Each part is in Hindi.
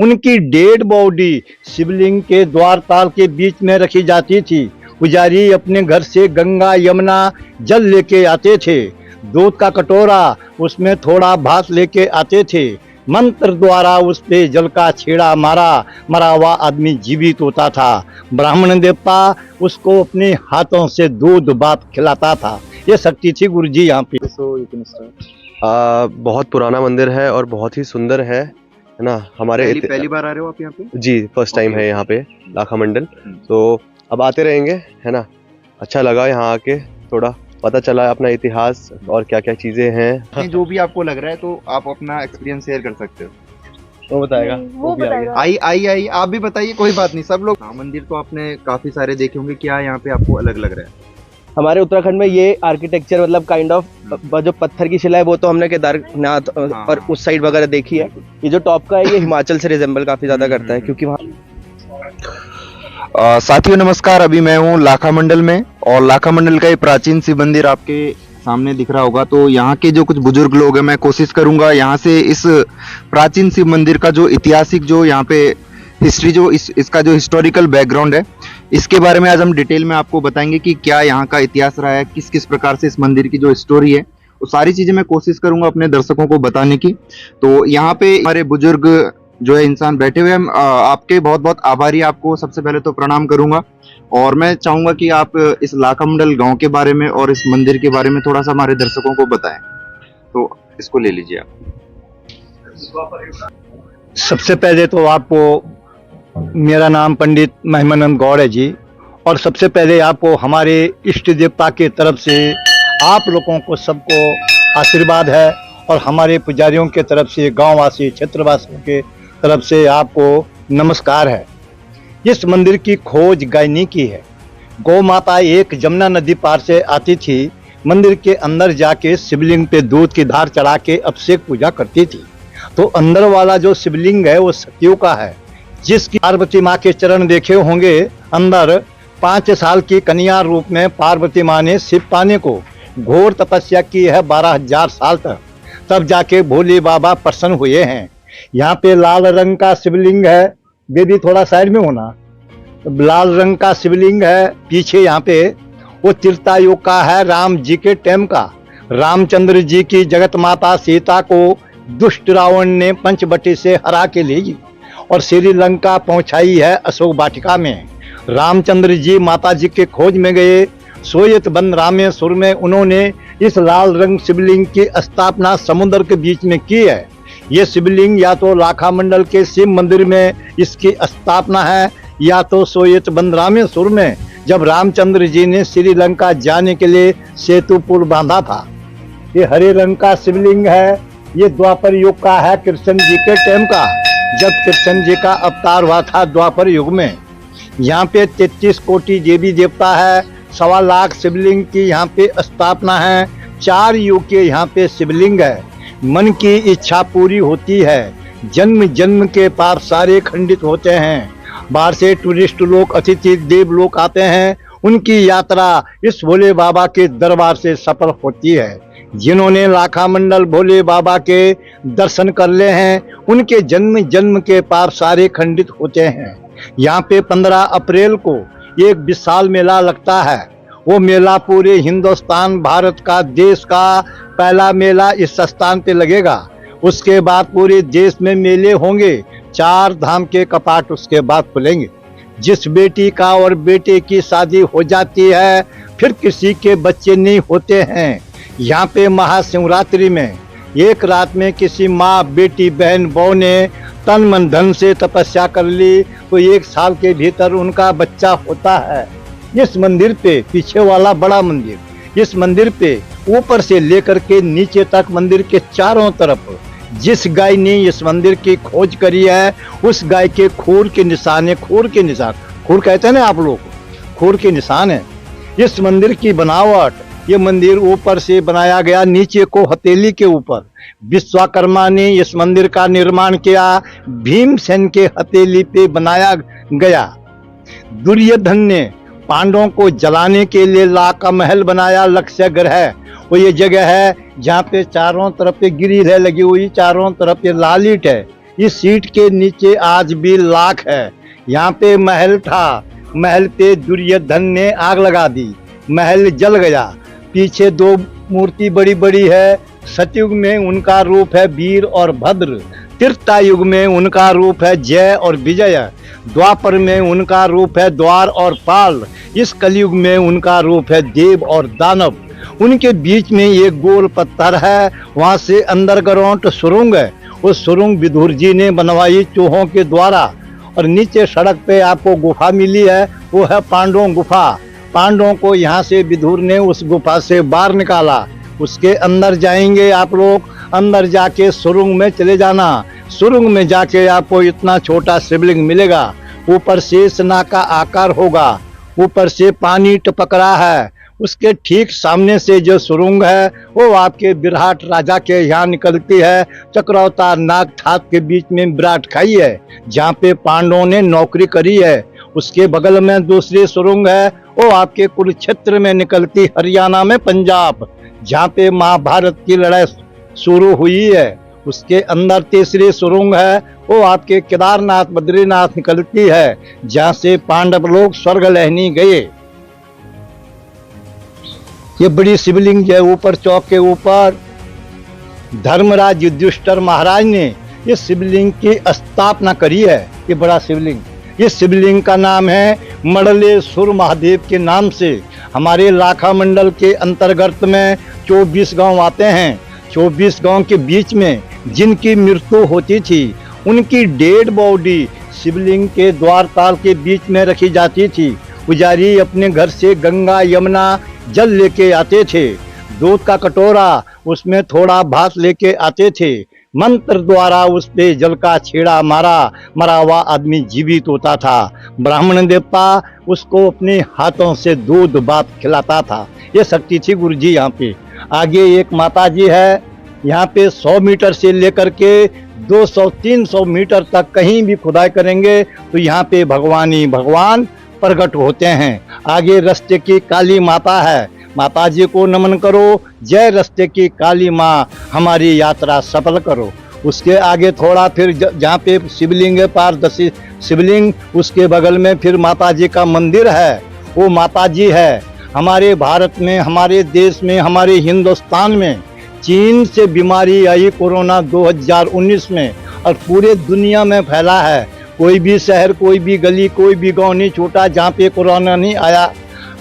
उनकी डेड बॉडी शिवलिंग के द्वारपाल के बीच में रखी जाती थी। पुजारी अपने घर से गंगा यमुना जल लेके आते थे, दूध का कटोरा, उसमें थोड़ा भात लेके आते थे। मंत्र द्वारा उस पे जल का छेड़ा मारा, मरा हुआ आदमी जीवित होता था। ब्राह्मण देवता उसको अपने हाथों से दूध भात खिलाता था। ये शक्ति थी गुरु जी यहाँ पे। बहुत पुराना मंदिर है और बहुत ही सुंदर है ना। हमारे पहली बार आ रहे हो आप यहाँ पे? जी, फर्स्ट टाइम है यहाँ पे लाखा मंडल। तो अब आते रहेंगे, है ना। अच्छा लगा यहाँ आके, थोड़ा पता चला अपना इतिहास और क्या क्या चीजें हैं। जो भी आपको लग रहा है तो आप अपना एक्सपीरियंस शेयर कर सकते हो। वो बताएगा, वो भी बताएगा। आई आप भी बताइए, कोई बात नहीं। सब लोग मंदिर तो आपने काफी सारे देखे होंगे, क्या यहाँ पे आपको अलग लग रहा है? हमारे उत्तराखंड में ये आर्किटेक्चर मतलब काइंड ऑफ जो पत्थर की शिला है वो तो हमने केदारनाथ और उस साइड वगैरह देखी है। ये जो टॉप का है ये हिमाचल से रिजेंबल काफी ज्यादा करता है, क्योंकि वहाँ साथियों नमस्कार, अभी मैं हूँ लाखा मंडल में और लाखा मंडल का ये प्राचीन शिव मंदिर आपके सामने दिख रहा होगा। तो यहाँ के जो कुछ बुजुर्ग लोग हैं, मैं कोशिश करूंगा यहाँ से इस प्राचीन शिव मंदिर का जो ऐतिहासिक जो यहाँ पे हिस्ट्री जो इसका जो हिस्टोरिकल बैकग्राउंड है, इसके बारे में आज हम डिटेल में आपको बताएंगे कि क्या यहाँ का इतिहास रहा है, किस किस प्रकार से इस मंदिर की जो स्टोरी है, वो सारी चीजें मैं कोशिश करूंगा अपने दर्शकों को बताने की। तो यहाँ पे हमारे बुजुर्ग जो है इंसान बैठे हुए हैं, आपके बहुत बहुत आभारी। आपको सबसे पहले तो प्रणाम करूंगा और मैं चाहूंगा कि आप इस लाखा मंडल गांव के बारे में और इस मंदिर के बारे में थोड़ा सा हमारे दर्शकों को बताएं। तो इसको ले लीजिए आप। सबसे पहले तो आपको, मेरा नाम पंडित महिमानंद गौड़ है जी, और सबसे पहले आपको हमारे इष्ट देवता के तरफ से आप लोगों को सबको आशीर्वाद है और हमारे पुजारियों के तरफ से, गांववासी क्षेत्रवासियों के तरफ से आपको नमस्कार है। इस मंदिर की खोज गायनी की है। गौ माता एक जमुना नदी पार से आती थी, मंदिर के अंदर जाके शिवलिंग पे दूध की धार चढ़ा के अभिषेक पूजा करती थी। तो अंदर वाला जो शिवलिंग है वो सतयुग का है, जिसकी पार्वती माँ के चरण देखे होंगे। अंदर 5 साल की कन्या रूप में पार्वती माँ ने शिव पाने को घोर तपस्या की है 12,000 साल तक, तब जाके भोले बाबा प्रसन्न हुए हैं। यहाँ पे लाल रंग का शिवलिंग है, बेबी थोड़ा साइड में होना। लाल रंग का शिवलिंग है। पीछे यहाँ पे वो त्रेता युग का है, राम जी के टाइम का। रामचंद्र जी की जगत माता सीता को दुष्ट रावण ने पंचवटी से हरा के ले गई और श्रीलंका पहुंचाई है अशोक वाटिका में। रामचंद्र जी माता जी के खोज में गए, सोयत बन रामेश्वर में उन्होंने इस लाल रंग शिवलिंग की स्थापना समुद्र के बीच में की है। ये शिवलिंग या तो लाखा मंडल के शिव मंदिर में इसकी स्थापना है, या तो सोयत बन रामेश्वर में जब रामचंद्र जी ने श्रीलंका जाने के लिए सेतु पुल बांधा था। ये हरे रंग का शिवलिंग है। ये द्वापर युग का है, कृष्ण जी के टाइम का, जब कृष्ण जी का अवतार हुआ था द्वापर युग में। यहाँ पे 33 कोटि देवी देवता है, 1.25 लाख शिवलिंग की यहाँ पे स्थापना है। 4 युग के यहाँ पे शिवलिंग है। मन की इच्छा पूरी होती है, जन्म जन्म के पाप सारे खंडित होते हैं। बाहर से टूरिस्ट लोग, अतिथि देव लोग आते हैं, उनकी यात्रा इस भोले बाबा के दरबार से सफल होती है। जिन्होंने लाखा मंडल भोले बाबा के दर्शन कर ले हैं, उनके जन्म जन्म के पाप सारे खंडित होते हैं। यहाँ पे 15 अप्रैल को एक विशाल मेला लगता है। वो मेला पूरे हिंदुस्तान, भारत का, देश का पहला मेला इस स्थान पे लगेगा। उसके बाद पूरे देश में मेले होंगे। 4 धाम के कपाट उसके बाद खुलेंगे। जिस बेटी का और बेटे की शादी हो जाती है, फिर किसी के बच्चे नहीं होते हैं। यहाँ पे महाशिवरात्रि में एक रात में किसी माँ, बेटी, बहन, बहू ने तन मन धन से तपस्या कर ली तो 1 साल के भीतर उनका बच्चा होता है। इस मंदिर पे, पीछे वाला बड़ा मंदिर, इस मंदिर पे ऊपर से लेकर के नीचे तक मंदिर के चारों तरफ जिस गाय ने इस मंदिर की खोज करी है, उस गाय के खूर के निशान है। खूर के निशान, खूर कहते हैं ना आप लोग, खूर के निशान है। इस मंदिर की बनावट, ये मंदिर ऊपर से बनाया गया, नीचे को हथेली के ऊपर विश्वकर्मा ने इस मंदिर का निर्माण किया। भीमसेन के हथेली पे बनाया गया। दुर्योधन ने पांडवों को जलाने के लिए लाखा महल बनाया, लक्ष्य ग्रह। वो ये जगह है जहाँ पे चारों तरफ पे गिरिल है लगी हुई, चारों तरफ पे लालिट है। इस सीट के नीचे आज भी लाख है। यहाँ पे महल था, महल पे दुर्योधन ने आग लगा दी, महल जल गया। पीछे दो मूर्ति बड़ी बड़ी है। सतयुग में उनका रूप है वीर और भद्र, त्रेता युग में उनका रूप है जय और विजय, द्वापर में उनका रूप है द्वार और पाल, इस कलयुग में उनका रूप है देव और दानव। उनके बीच में एक गोल पत्थर है, वहां से अंडरग्राउंड सुरंग है। उस सुरंग विदुर जी ने बनवाई चूहों के द्वारा। और नीचे सड़क पे आपको गुफा मिली है, वो है पांडवों गुफा। पांडवों को यहाँ से विदुर ने उस गुफा से बाहर निकाला। उसके अंदर जाएंगे आप लोग, अंदर जाके सुरंग में चले जाना। सुरंग में जाके आपको इतना छोटा शिवलिंग मिलेगा, ऊपर से शेषनाग का आकार होगा, ऊपर से पानी टपक रहा है। उसके ठीक सामने से जो सुरंग है वो आपके विराट राजा के यहाँ निकलती है। चक्रौता नाग थाप के बीच में विराट खाई है, जहाँ पे पांडवों ने नौकरी करी है। उसके बगल में दूसरी सुरंग है, वो आपके कुरुक्षेत्र में निकलती, हरियाणा में पंजाब, जहाँ पे महाभारत की लड़ाई शुरू हुई है। उसके अंदर तीसरी सुरंग है, वो आपके केदारनाथ बद्रीनाथ निकलती है, जहाँ से पांडव लोग स्वर्ग लहनी गए। ये बड़ी शिवलिंग है, ऊपर चौक के ऊपर धर्मराज युधिष्ठिर महाराज ने ये शिवलिंग की स्थापना करी है। ये बड़ा शिवलिंग, ये शिवलिंग का नाम है मड़लेश्वर महादेव के नाम से। हमारे लाखा मंडल के अंतर्गत में 24 गांव आते हैं। 24 गांव के बीच में जिनकी मृत्यु होती थी, उनकी डेड बॉडी शिवलिंग के द्वार ताल के बीच में रखी जाती थी। पुजारी अपने घर से गंगा यमुना जल लेके आते थे, दूध का कटोरा, उसमें थोड़ा भात लेके आते थे। मंत्र द्वारा उस पे जल का छेड़ा मारा, मरा हुआ आदमी जीवित होता था। ब्राह्मण देवता उसको अपने हाथों से दूध भात खिलाता था। ये शक्ति थी गुरु जी। यहाँ पे आगे एक माता जी है, यहाँ पे 100 मीटर से लेकर के 200-300 मीटर तक कहीं भी खुदाई करेंगे तो यहाँ पे भगवान ही भगवान प्रकट होते हैं। आगे रास्ते की काली माता है, माता जी को नमन करो। जय रास्ते की काली माँ, हमारी यात्रा सफल करो। उसके आगे थोड़ा फिर जहाँ पे शिवलिंग है, पारदर्शी शिवलिंग, उसके बगल में फिर माता जी का मंदिर है। वो माता जी है हमारे भारत में, हमारे देश में, हमारे हिंदुस्तान में चीन से बीमारी आई कोरोना 2019 में और पूरे दुनिया में फैला है। कोई भी शहर, कोई भी गली, कोई भी गांव नहीं छूटा जहाँ पे कोरोना नहीं आया।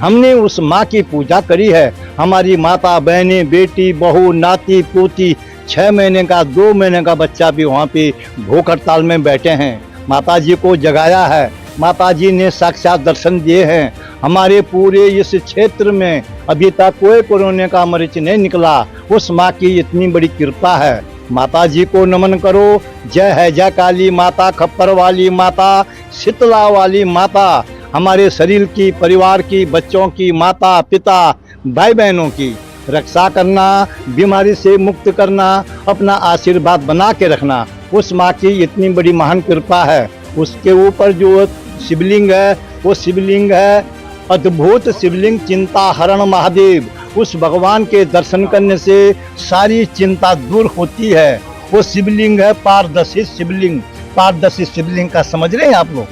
हमने उस माँ की पूजा करी है। हमारी माता, बहनें, बेटी, बहू, नाती, पोती, 6 महीने का, 2 महीने का बच्चा भी वहाँ पे भूख हड़ताल में बैठे हैं। माता जी को जगाया है, माता जी ने साक्षात दर्शन दिए हैं। हमारे पूरे इस क्षेत्र में अभी तक कोई कोरोना का मरीज नहीं निकला। उस माँ की इतनी बड़ी कृपा है। माता जी को नमन करो। जय है जय काली माता, खप्पर वाली माता, शीतला वाली माता, हमारे शरीर की, परिवार की, बच्चों की, माता पिता, भाई बहनों की रक्षा करना, बीमारी से मुक्त करना, अपना आशीर्वाद बना के रखना। उस माँ की इतनी बड़ी महान कृपा है। उसके ऊपर जो शिवलिंग है वो शिवलिंग है अद्भुत शिवलिंग, चिंता हरण महादेव। उस भगवान के दर्शन करने से सारी चिंता दूर होती है। वो शिवलिंग है पारदर्शी शिवलिंग। पारदर्शी शिवलिंग का समझ रहे हैं आप लोग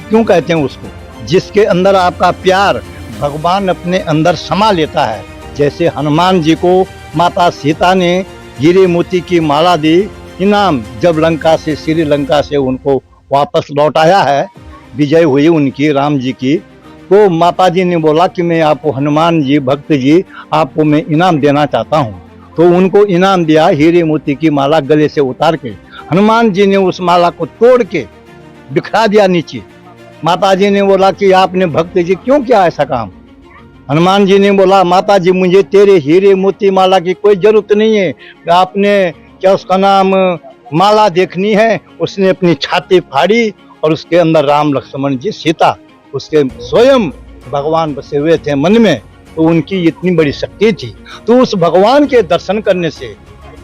क्यों कहते हैं उसको? जिसके अंदर आपका प्यार भगवान अपने अंदर समा लेता है। जैसे हनुमान जी को माता सीता ने हीरे मोती की माला दी इनाम, जब लंका से, श्रीलंका से उनको वापस लौटाया है, विजय हुई उनकी राम जी की, तो माता जी ने बोला कि मैं आपको, हनुमान जी भक्त जी, आपको मैं इनाम देना चाहता हूँ। तो उनको इनाम दिया हीरे मोती की माला गले से उतार के। हनुमान जी ने उस माला को तोड़ के बिखरा दिया नीचे। माता जी ने बोला कि आपने भक्त जी क्यों किया ऐसा काम? हनुमान जी ने बोला माता जी मुझे तेरे हीरे मोती माला की कोई जरूरत नहीं है, आपने क्या उसका नाम माला देखनी है। उसने अपनी छाती फाड़ी और उसके अंदर राम लक्ष्मण जी सीता, उसके स्वयं भगवान बसे हुए थे मन में। तो उनकी इतनी बड़ी शक्ति थी। तो उस भगवान के दर्शन करने से,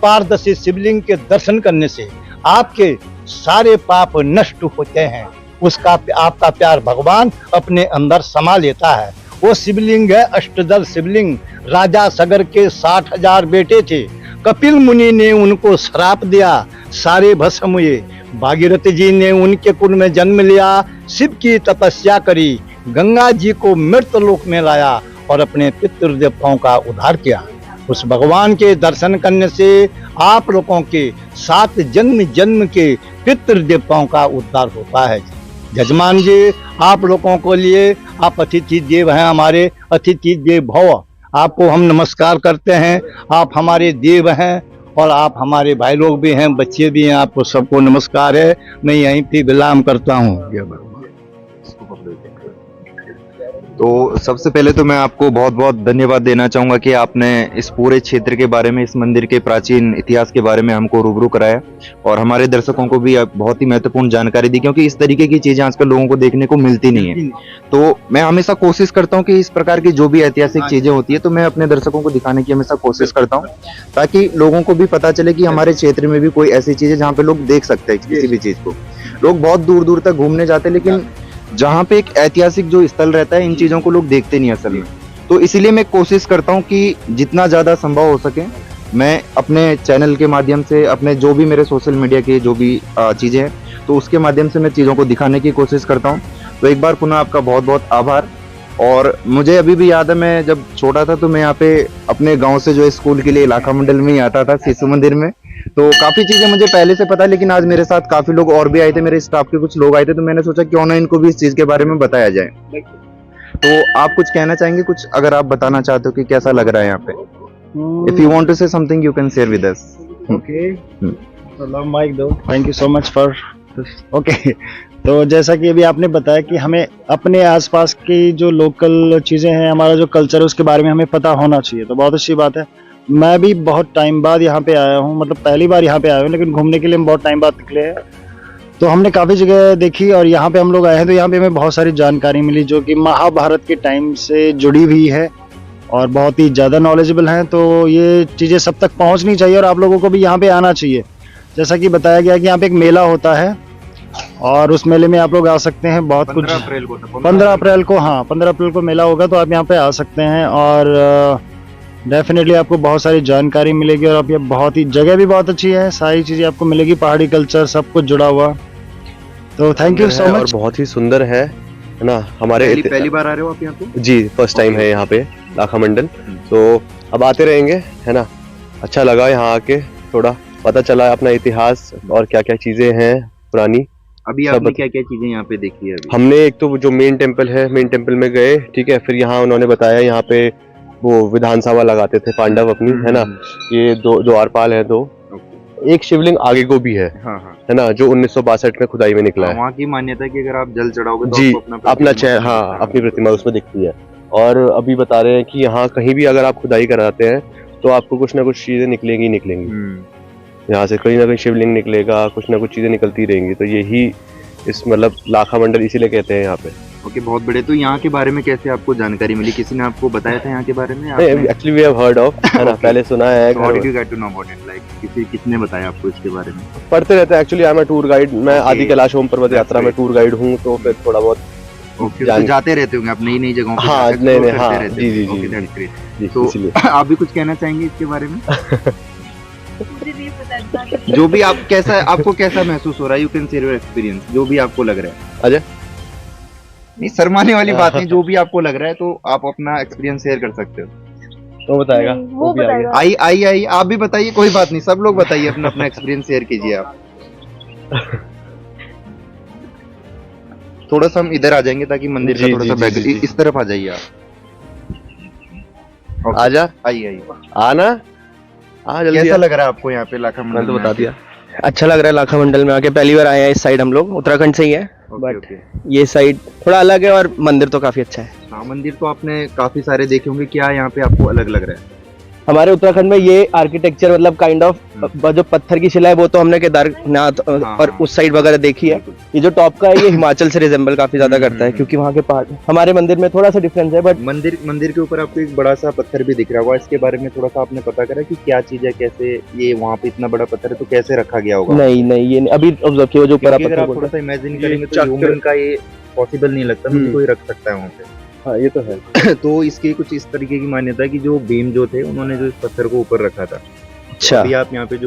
पारदर्शी शिवलिंग के दर्शन करने से आपके सारे पाप नष्ट होते हैं। उसका आपका प्यार भगवान अपने अंदर समा लेता है। वो शिवलिंग है अष्टदल शिवलिंग। राजा सगर के 60,000 बेटे थे। कपिल मुनि ने उनको श्राप दिया, सारे भस्म हुए। भागीरथी जी ने उनके कुल में जन्म लिया, शिव की तपस्या करी, गंगा जी को मृत लोक में लाया और अपने पितृदेवताओं का उद्धार किया। उस भगवान के दर्शन करने से आप लोगों के 7 जन्म जन्म के पितृदेवताओं का उद्धार होता है। जजमान जी, आप लोगों को लिए आप अतिथि देव हैं, हमारे अतिथि देव भव, आपको हम नमस्कार करते हैं। आप हमारे देव हैं और आप हमारे भाई लोग भी हैं, बच्चे भी हैं, आपको सबको नमस्कार है। मैं यहीं पे विराम करता हूँ। तो सबसे पहले तो मैं आपको बहुत बहुत धन्यवाद देना चाहूंगा कि आपने इस पूरे क्षेत्र के बारे में, इस मंदिर के प्राचीन इतिहास के बारे में हमको रूबरू कराया और हमारे दर्शकों को भी बहुत ही महत्वपूर्ण जानकारी दी, क्योंकि इस तरीके की चीजें आजकल लोगों को देखने को मिलती नहीं है। तो मैं हमेशा कोशिश करता हूँ कि इस प्रकार की जो भी ऐतिहासिक चीजें होती है तो मैं अपने दर्शकों को दिखाने की हमेशा कोशिश करता हूँ, ताकि लोगों को भी पता चले कि हमारे क्षेत्र में भी कोई ऐसी चीज है जहाँ पे लोग देख सकते हैं किसी भी चीज को। लोग बहुत दूर दूर तक घूमने जाते हैं, लेकिन जहाँ पे एक ऐतिहासिक जो स्थल रहता है इन चीजों को लोग देखते नहीं असल में। तो इसीलिए मैं कोशिश करता हूँ कि जितना ज्यादा संभव हो सके मैं अपने चैनल के माध्यम से, अपने जो भी मेरे सोशल मीडिया की जो भी चीजें हैं तो उसके माध्यम से मैं चीजों को दिखाने की कोशिश करता हूँ। तो एक बार पुनः आपका बहुत बहुत आभार। और मुझे अभी भी याद है, मैं जब छोटा था तो मैं यहाँ पे अपने गाँव से जो स्कूल के लिए इलाका मंडल में ही आता था, शिशु मंदिर में। तो काफी चीजें मुझे पहले से पता है, लेकिन आज मेरे साथ काफी लोग और भी आए थे, मेरे स्टाफ के कुछ लोग आए थे, तो मैंने सोचा क्यों ना इनको भी इस चीज के बारे में बताया जाए। तो आप कुछ कहना चाहेंगे, कुछ अगर आप बताना चाहते हो कि कैसा लग रहा है यहाँ पे? If you want to say something you can share with us. Okay, love mic दो, thank you so much for okay. तो जैसा कि अभी आपने बताया कि हमें अपने आसपास की जो लोकल चीज़ें हैं, हमारा जो कल्चर है उसके बारे में हमें पता होना चाहिए, तो बहुत अच्छी बात है। मैं भी बहुत टाइम बाद यहाँ पे आया हूँ, मतलब पहली बार यहाँ पे आया हूँ, लेकिन घूमने के लिए हम बहुत टाइम बाद निकले हैं। तो हमने काफ़ी जगह देखी और यहाँ पे हम लोग आए हैं तो यहाँ पे हमें बहुत सारी जानकारी मिली जो कि महाभारत के टाइम से जुड़ी हुई है और बहुत ही ज़्यादा नॉलेजेबल हैं। तो ये चीज़ें सब तक पहुँचनी चाहिए और आप लोगों को भी यहाँ पे आना चाहिए। जैसा कि बताया गया कि यहाँ पे एक मेला होता है और उस मेले में आप लोग आ सकते हैं। बहुत कुछ 15 अप्रैल को, हाँ 15 अप्रैल को मेला होगा, तो आप यहाँ पे आ सकते हैं और डेफिनेटली आपको बहुत सारी जानकारी मिलेगी। और आप ये बहुत ही जगह भी बहुत अच्छी है, सारी चीज़ें आपको मिलेगी, पहाड़ी कल्चर सब कुछ जुड़ा हुआ। तो थैंक यू सो मच। और बहुत ही सुंदर है ना। हमारे पहली बार आ रहे हो आप यहाँ पे? जी, फर्स्ट टाइम है यहाँ पे लाखा मंडल। तो अब आते रहेंगे, है ना। अच्छा लगा यहाँ आके, थोड़ा पता चला अपना इतिहास और क्या क्या चीजें हैं पुरानी। अभी आपने क्या क्या चीजें यहाँ पे देखी है? अभी हमने एक तो जो मेन टेम्पल है, मेन टेम्पल में गए, ठीक है। फिर यहाँ उन्होंने बताया यहाँ पे वो विधानसभा लगाते थे पांडव अपनी, है ना। ये दो द्वारपाल है, 2 एक शिवलिंग आगे को भी है, है ना, जो 1962 में खुदाई में निकला है। वहाँ की मान्यता है कि अगर आप जल चढ़ाओगे तो जी, आपको अपना चेहरा, हाँ, अपनी प्रतिमा उसमें दिखती है। और अभी बता रहे हैं कि यहाँ कहीं भी अगर आप खुदाई कराते हैं तो आपको कुछ ना कुछ चीजें निकलेंगी ही निकलेंगी। यहाँ से कहीं ना कहीं शिवलिंग निकलेगा, कुछ ना कुछ चीजें निकलती रहेंगी। तो यही इस मतलब लाखा मंडल इसीलिए कहते हैं यहाँ पे। ओके, बहुत बड़े। तो यहाँ के बारे में कैसे आपको जानकारी मिली? किसी ने आपको बताया था यहाँ के बारे में? Actually we have heard of, है ना, पहले सुना है। How did you get to know about it? Like किसने बताया आपको इसके बारे में? पढ़ते रहते हैं। Actually I am a tour guide, मैं आदि कैलाश ओम पर्वत यात्रा में टूर गाइड हूँ, तो फिर थोड़ा बहुत तो जाते रहते होंगे आप नई नई जगहों पे? हाँ, नए हाँ, जी जी जी, दैट्स ग्रेट। जी, तो इसलिए आप भी कुछ कहना चाहेंगे इसके बारे में? जो भी आप आपको कैसा महसूस हो रहा है? You can share your experience, जो भी आपको लग रहा है। अजय, नहीं, शर्माने वाली बात नहीं, जो भी आपको लग रहा है तो आप अपना एक्सपीरियंस शेयर कर सकते हो। तो बताएगा, वो भी आएगा। आई आप भी बताइए, कोई बात नहीं, सब लोग बताइए, अपना अपना एक्सपीरियंस शेयर कीजिए आप। थोड़ा सा हम इधर आ जाएंगे ताकि मंदिर का जी, थोड़ा जी, सा जी, बैकग्राउंड, जी, जी। इस तरफ आ जाइए आप। आजा, आइए आना, आ जल्दी। कैसा लग रहा है आपको यहाँ पे लाखा मंडल? मैंने तो बता दिया। अच्छा लग रहा है लाखा मंडल में आके। पहली बार आए हैं इस साइड, हम लोग उत्तराखंड से ही है, बट ये साइड थोड़ा अलग है और मंदिर तो काफी अच्छा है। हाँ, मंदिर तो आपने काफी सारे देखे होंगे, क्या यहाँ पे आपको अलग लग रहा है? हमारे उत्तराखंड में ये आर्किटेक्चर मतलब काइंड ऑफ जो पत्थर की शिला है वो तो हमने केदारनाथ और उस साइड वगैरह देखी है। ये जो टॉप का है ये हिमाचल से रिजेंबल काफी ज्यादा करता है, क्योंकि वहाँ के पहाड़। हमारे मंदिर में थोड़ा सा डिफरेंस है, बट मंदिर के ऊपर आपको एक बड़ा सा पत्थर भी दिख रहा होगा, इसके बारे में थोड़ा सा आपने पता करा कि क्या चीज है, कैसे ये वहाँ पे इतना बड़ा पत्थर है तो कैसे रखा गया होगा? नहीं ये नहीं, अभी ऑब्जर्व किया जो ऊपर अगर आप थोड़ा सा इमेजिन करेंगे तो ह्यूमन का ये पॉसिबल नहीं लगता मुझे, कोई रख सकता है वहाँ पे। हाँ, ये तो है। तो इसकी कुछ इस तरीके की मान्यता है कि जो भीम जो थे उन्होंने जो इस पत्थर को ऊपर रखा था। अच्छा। अभी आप यहाँ पे जो